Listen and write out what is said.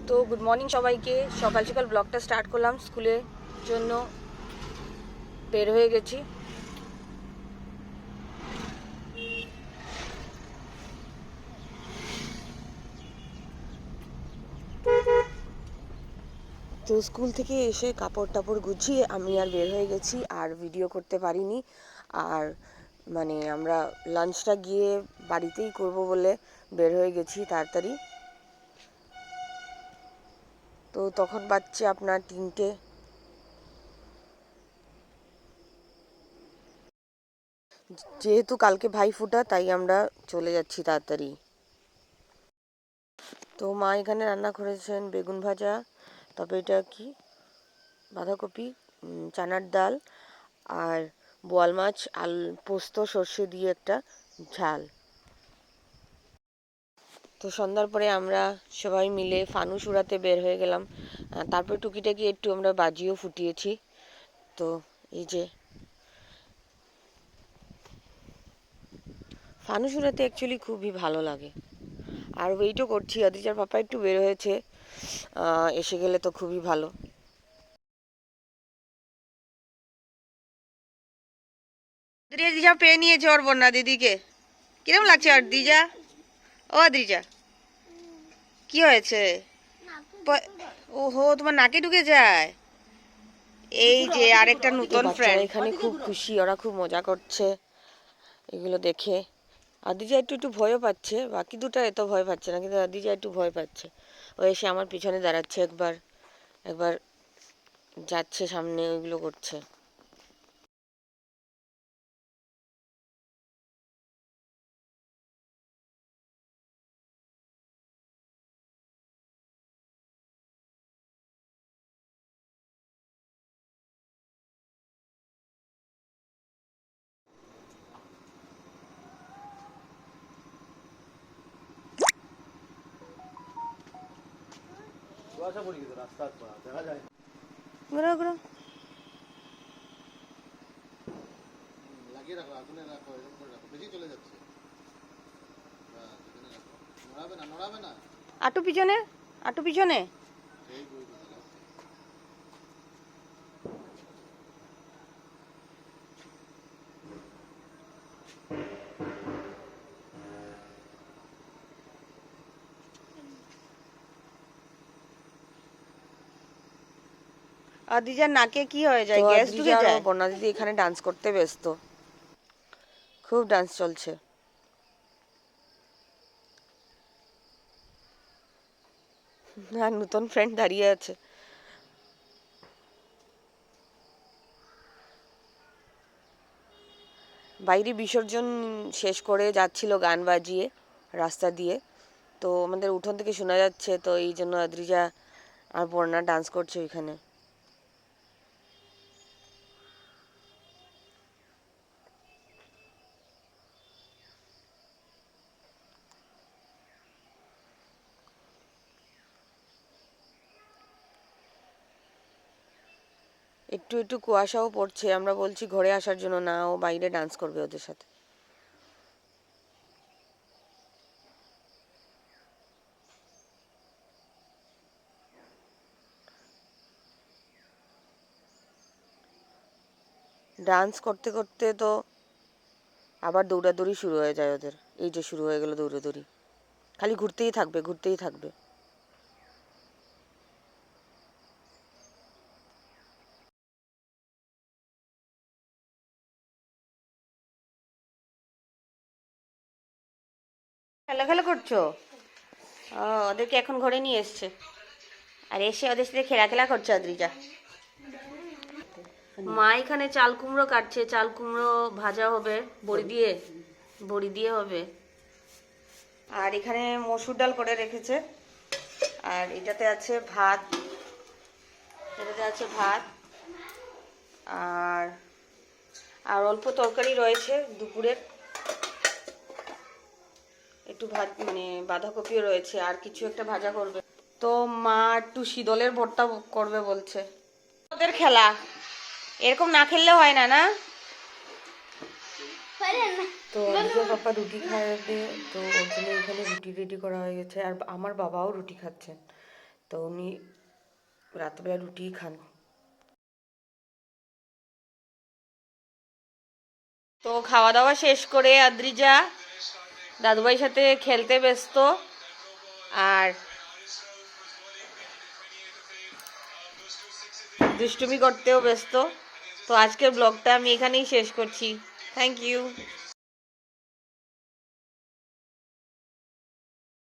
তো good morning সবাইকে। সকাল সকাল ব্লগটা স্টার্ট করলাম। স্কুলের জন্য বের হয়ে গেছি। তো স্কুল থেকে এসে কাপড় টাপড় গুছিয়ে আমি আর বের হয়ে গেছি, আর ভিডিও করতে পারিনি। আর আমরা লাঞ্চটা গিয়ে বাড়িতেই করব বলে বের হয়ে গেছি তাড়াতাড়ি। তো তখন বাজছে আপনার 3টে। যেহেতু কালকে ভাইফোঁটা তাই আমরা চলে যাচ্ছি তাড়াতাড়ি। তো মা এখানে রান্না করেছেন বেগুন ভাজা, তবে এটা কি বাঁধাকপি, চানার ডাল আর বোয়াল মাছ পোস্ত সর্ষে দিয়ে একটা ঝাল। তো সন্ধ্যার পরে আমরা সবাই মিলে ফানুস উড়াতে বের হয়ে গেলাম। তারপর টুকিটাকি একটু আমরা বাজিও ফুটিয়েছি। তো এই যে ফানুস উড়াতে অ্যাকচুয়ালি খুবই ভালো লাগে। আর ওয়েটও করছি, আদিজার পাপা একটু বের হয়েছে, এসে গেলে তো খুবই ভালো। দিজা পেয়ে নিয়েছে ওর বন্যা দিদিকে। কিরকম লাগছে আর দিজা? ও দিজা কি হয়েছে? ওহো, তোমার নাকে ঢুকে যায়। এই যে আরেকটা নতুন ফ্রেন্ড। এখানে খুব খুশি, ওরা খুব মজা করছে এগুলো দেখে। আদিজা একটু একটু ভয়ও পাচ্ছে, বাকি দুটো এত ভয় পাচ্ছে না, কিন্তু আদিজা একটু ভয় পাচ্ছে। ও এসে আমার পিছনে দাঁড়াচ্ছে, একবার একবার যাচ্ছে সামনে, ওইগুলো করছে। ঘুরো ঘুরো। আটু পিছনে, আটু পিছনে। আদিজার নাকে কি হয়ে যায়? গ্যাস ঢুকে যায়। বন্যা দিদি এখানে ডান্স করতে ব্যস্ত, খুব ডান্স চলছে। আর নতুন ফ্রেন্ড দাঁড়িয়ে আছে। বাইরে বিসর্জন শেষ করে যাচ্ছিল গান বাজিয়ে রাস্তা দিয়ে। তো আমাদের উঠোন থেকে শোনা যাচ্ছে, তো এই জন্য আদ্রিজা আর বর্ণা ডান্স করছে ওইখানে। একটু একটু কুয়াশাও পড়ছে, আমরা বলছি ঘরে আসার জন্য, না ও বাইরে ডান্স করবে ওদের সাথে। ডান্স করতে করতে তো আবার দৌড়াদৌড়ি শুরু হয়ে যায় ওদের। এই যে শুরু হয়ে গেল দৌড়াদৌড়ি, খালি ঘুরতেই থাকবে ঘুরতেই থাকবে। খেলা খেলা করছো? ও, ওদেরকে এখন ঘরে নিয়ে এসছে, আর এসে ওদের সাথে খেলা করছে আদ্রিজা। মা এখানে চাল কুমড়ো কাটছে, চাল কুমড়ো ভাজা হবে বড়ি দিয়ে, বড়ি দিয়ে হবে। আর এখানে মসুর ডাল করে রেখেছে, আর এটাতে আছে ভাত, এটাতে আছে ভাত, আর আর অল্প তরকারি রয়েছে দুপুরের, একটু বাঁধাকপিও রয়েছে, আর কিছু একটা ভাজা করবে। তো মা একটু শীতলের ভর্তা করবে বলছে। ওদের খেলা এরকম না খেললে হয় না, না? তো আজকে পাপা রুটি খাবে, তো ওর জন্য এখানে রুটি রেডি করা হয়ে গেছে, আর আমার বাবাও রুটি খাচ্ছেন। তো উনি রাত্রেবেলা রুটিই খান। তো খাওয়া দাওয়া শেষ করে আদ্রিজা দাদুভাইয়ের সাথে খেলতে ব্যস্ত, আর দুষ্টুমি করতেও ব্যস্ত। তো আজকের ব্লগটা আমি এখানেই শেষ করছি। Thank you.